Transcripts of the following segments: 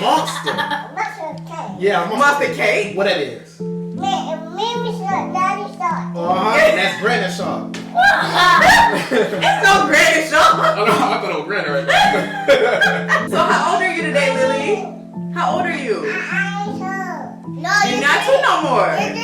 monster. Yeah, a Monster cake? What that is? Mimi shot, daddy shot. That's Brandon Shaw. It's no Granny Shaw. Oh, no, I thought it was Brandon right there. So how old are you today, Lily? How old are you? No, You're not two no more. You're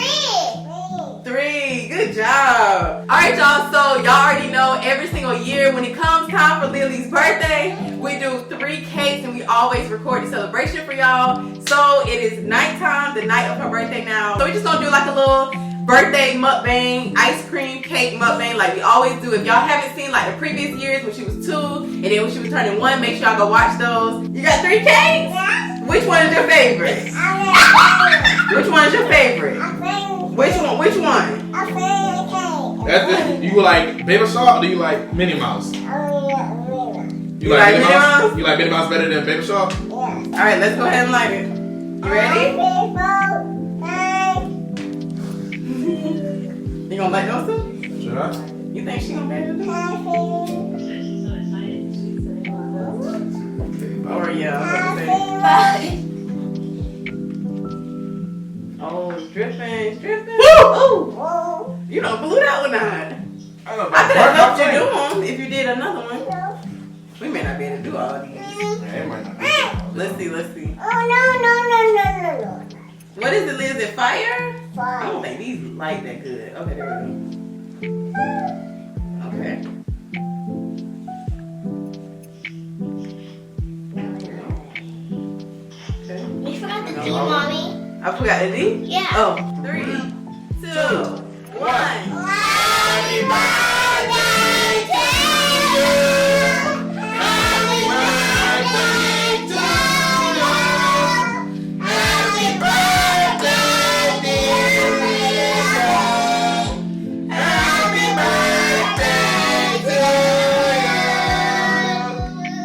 3. Good job. Alright, y'all. So y'all already know every single year when it comes time for Lily's birthday, we do 3 cakes and we always record the celebration for y'all. So it is nighttime, the night of her birthday now. So we just gonna do like a little birthday mukbang, ice cream cake mukbang like we always do. If y'all haven't seen like the previous years when she was 2 and then when she was turning 1, make sure y'all go watch those. You got 3 cakes? Which one is your favorite? Which one is your favorite? Which one? Which one? That's it. You like Baby Shark or do you like Minnie Mouse? You like Minnie Mouse? You like Minnie Mouse better than Baby Shark? Alright, let's go ahead and light it. You ready? You gonna light those two? Should I? You think she gonna be able to do it? Or yeah, I was gonna say. Oh, it's dripping, it's dripping. Woo! You don't blew that one out. I could have helped you do them if you did another one. We may not be able to do all of these. Yeah, it might not be. Let's see, let's see. Oh, no. What is it, Liz? Is it fire? I Fire. don't think these light that good. Okay, there we go. Okay. Okay. You forgot the D, Mommy. I forgot the D? Yeah. Oh, 3, 2, 1. Happy birthday to you. Happy birthday to you. Happy birthday, dear Lisa. Happy birthday to you.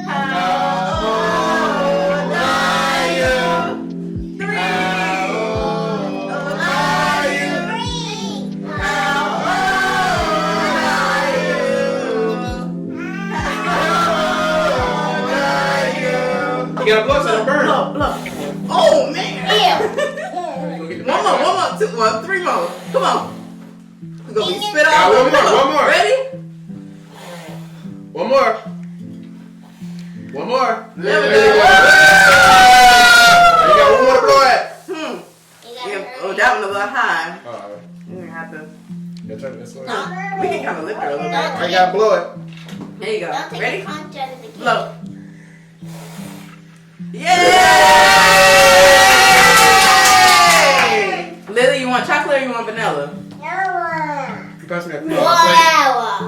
How old are you? 3. You gotta blow so it burn. Blow. Oh man. Ew. One more, 2 more, 3 more. Come on. We're gonna be spit Ah, all over. one more. Ready? One more. One more. There we There you go. go. You got one more to blow at. Yeah, oh, that one a little high. Alright. You're gonna have to. Yeah, turn it this way. We can kind of lift her a little bit. I gotta blow it. There you go. Don't take Ready? a punch out of the cake. Blow. Yay! Lily, you want chocolate or you want vanilla? You pass me that plate. Wow.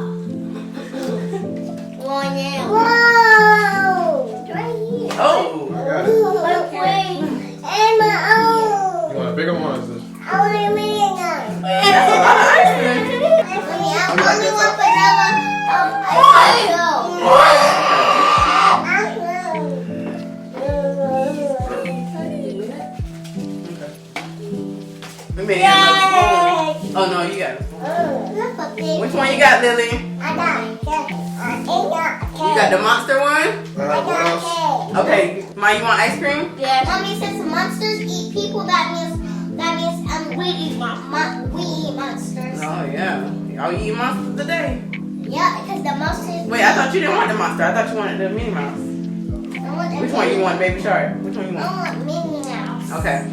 Whoa. It's right here. Oh. I got it. Okay. And my own. You want a bigger one or is this? I want a million dollars. That's a lot of ice cream. I only want vanilla. I We made another spoon. Oh no, you got it. Which one you got, Lily? You got the monster one? What else? Okay. Ma, you want ice cream? Yeah. Mommy says monsters eat people. That means we eat monsters. Oh yeah. Y'all eat monsters today. Yeah, because the monsters. Wait, I thought you didn't want the monster. I thought you wanted the Minnie Mouse. Which one you want, Baby Shark? Which one you want? I want Minnie Mouse. Okay.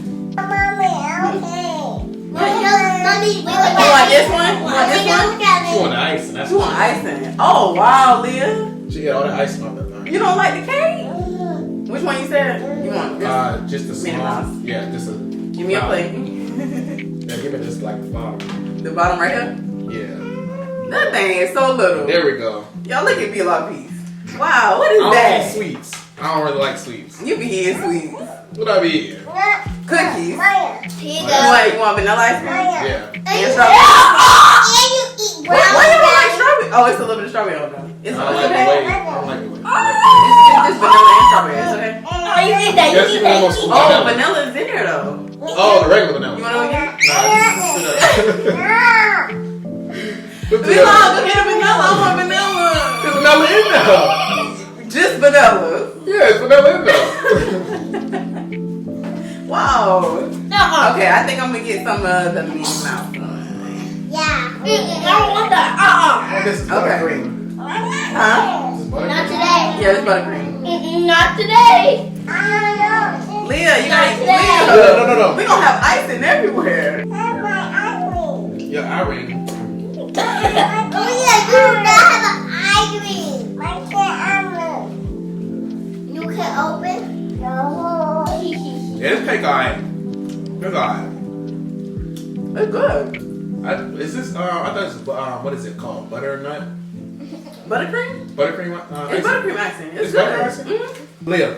Mommy, You want this one? You want this one? She want the ice and that's You want icing? Oh wow, Leah. She got all the ice on that thing. You don't like the cake? Which one you said? You want this? Just a Minnie small. Mouse. Yeah, just a. Give me a plate. Yeah, give me this like the bottom. The bottom right here? Yeah. That thing is so little. There we go. Y'all look at me like piece. Wow, what is I don't that? eat sweets. I don't really like sweets. You be eating sweets. What I be eating? Cookies. Here you You want vanilla ice cream? Yeah. And strawberry? And you eat Why you don't like strawberry? Oh, it's a little bit of strawberry on them. It's I don't like the okay. way. I don't like the way. It's just vanilla and strawberry. It's okay. Oh, you eat that. Yes, you can almost. Oh, vanilla is in there though. Oh, the regular vanilla. You want to get? Nah. We love to get a vanilla. I want vanilla. There's vanilla in there. Just vanilla. Yeah, it's vanilla in there. Wow. Okay, I think I'm gonna get some of the Minnie Mouse one. Yeah. Oh, this is buttercream. Huh? Not today. Yeah, it's buttercream. Not today. Leah, you gotta eat Yeah, Leah. no. We gonna have icing everywhere. Yeah, Irene. Oh yeah, you do not have an eye ring. You can open? No. Yeah, this cake alright. It's alright. It's good. Is this? I thought this was, what is it called? Butternut? Buttercream? Buttercream? It's buttercream icing. It's It's good. butter icing? Mm-hmm. Leah,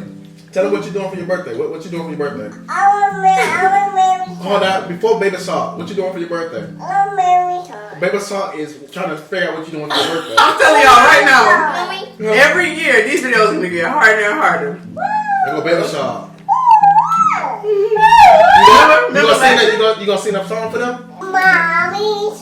tell her what you're doing for your birthday. What you doing for your birthday? I want Mary. Hold on, before Baby Salt, what you doing for your birthday? I want Mary. Baby Salt is trying to figure out what you're doing for your birthday. I'm telling y'all right now. Mommy. Every year, these videos gonna get harder and harder. There go Baby Salt. Remember You gonna sing last that? year? You gonna sing that song for them? Mommy,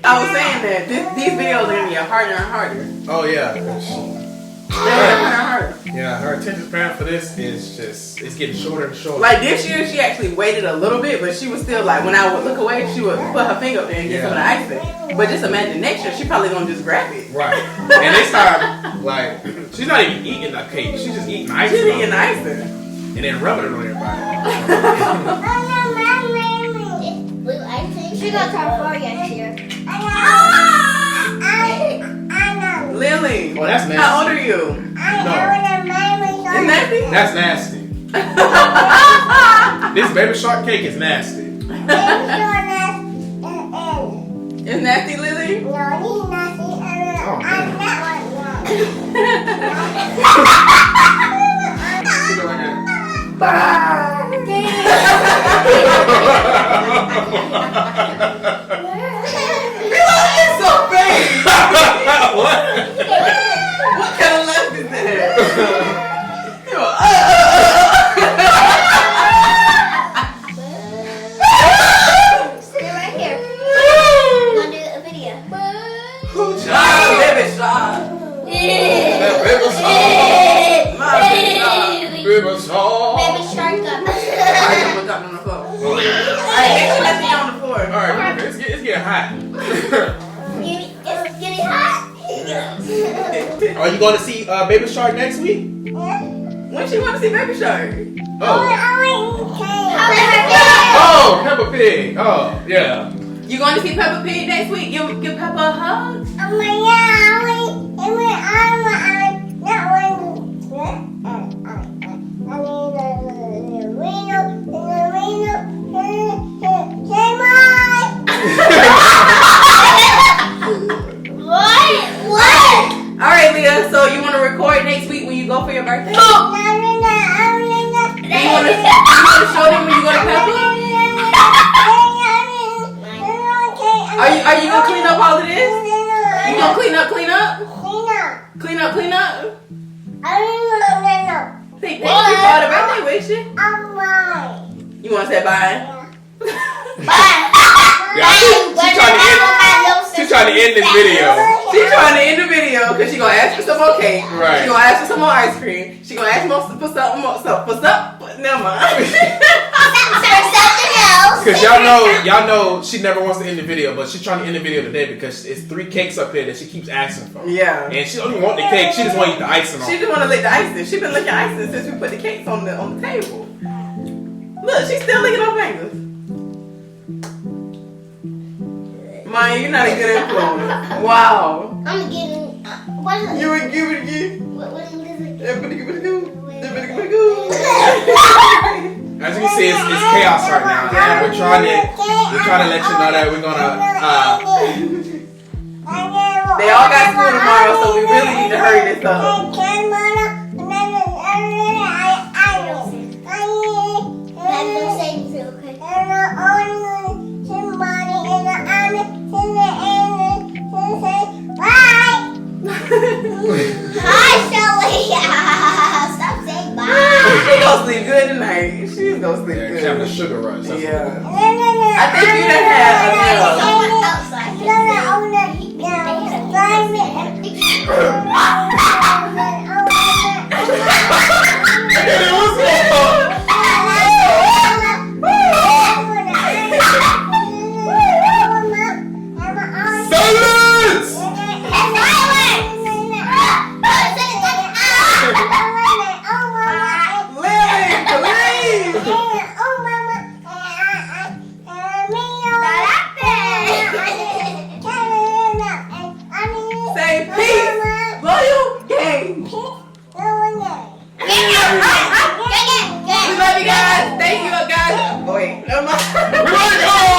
I was saying that these videos are gonna get harder and harder. Oh yeah. They're harder and harder. Yeah, her attention span for this is just, it's getting shorter and shorter. Like this year, she actually waited a little bit, but she was still like, when I would look away, she would put her finger up there and get some of the icing. But just imagine next year, she probably gonna just grab it. Right. And they start, like, she's not even eating the cake. She's just eating ice She's cream. eating the icing. And then rubbing it on everybody. Blue icing. She got her 4 next year. Lily, Oh, that's nasty. how old are you? No, Is nasty? that's nasty. This Baby Shark cake is nasty. Is nasty, Lily? Oh, man. She go like that. It's so fake. What? What kind of laugh is that? Stay right here. Wanna do a video? Baby shark. That Baby Shark. My baby shark. Baby Shark. Baby shark up. I just looked up on the floor. Alright, get your left knee on the floor. Alright, it's getting hot. It's getting hot. Are you going to see Baby Shark next week? When she want to see baby shark? Oh. Oh, Oh, Peppa Pig. Oh, yeah. You going to see Peppa Pig next week? Give Peppa a hug. What? Alright, Leah, so you want to record next week when you go for your birthday? Do you want to show them when you go to Peppa? Are you going to clean up all of this? You going to clean up? Clean up? Say thank you for all the birthday wishes. You want to say bye? She's trying to end this video. She's trying to end the video because she's going to ask for some more cake. Right. She's going to ask for some more ice cream. She's going to ask for something more. Never mind. Because y'all know she never wants to end the video, but she's trying to end the video today because it's 3 cakes up here that she keeps asking for. Yeah. And she don't even want the cake, she just want to eat the icing on She it. just want to lick the icing. She's been licking icing since we put the cakes on the table. Look, she's still licking her fingers. Maya, you're not a good influence. Wow. I'm getting. What is it? You would give it again. What is it? As you can see, it's chaos right now, and we're trying to let you know that we're gonna. They all got school tomorrow, so we really need to hurry this up. Bye. go sleep Yeah, good. having a sugar rush. That's Yeah. what I think you done had enough. Silence! Lily, please. Say peace. Loyal gang. We love you guys. Thank you guys. Oh, wait. We're gonna go!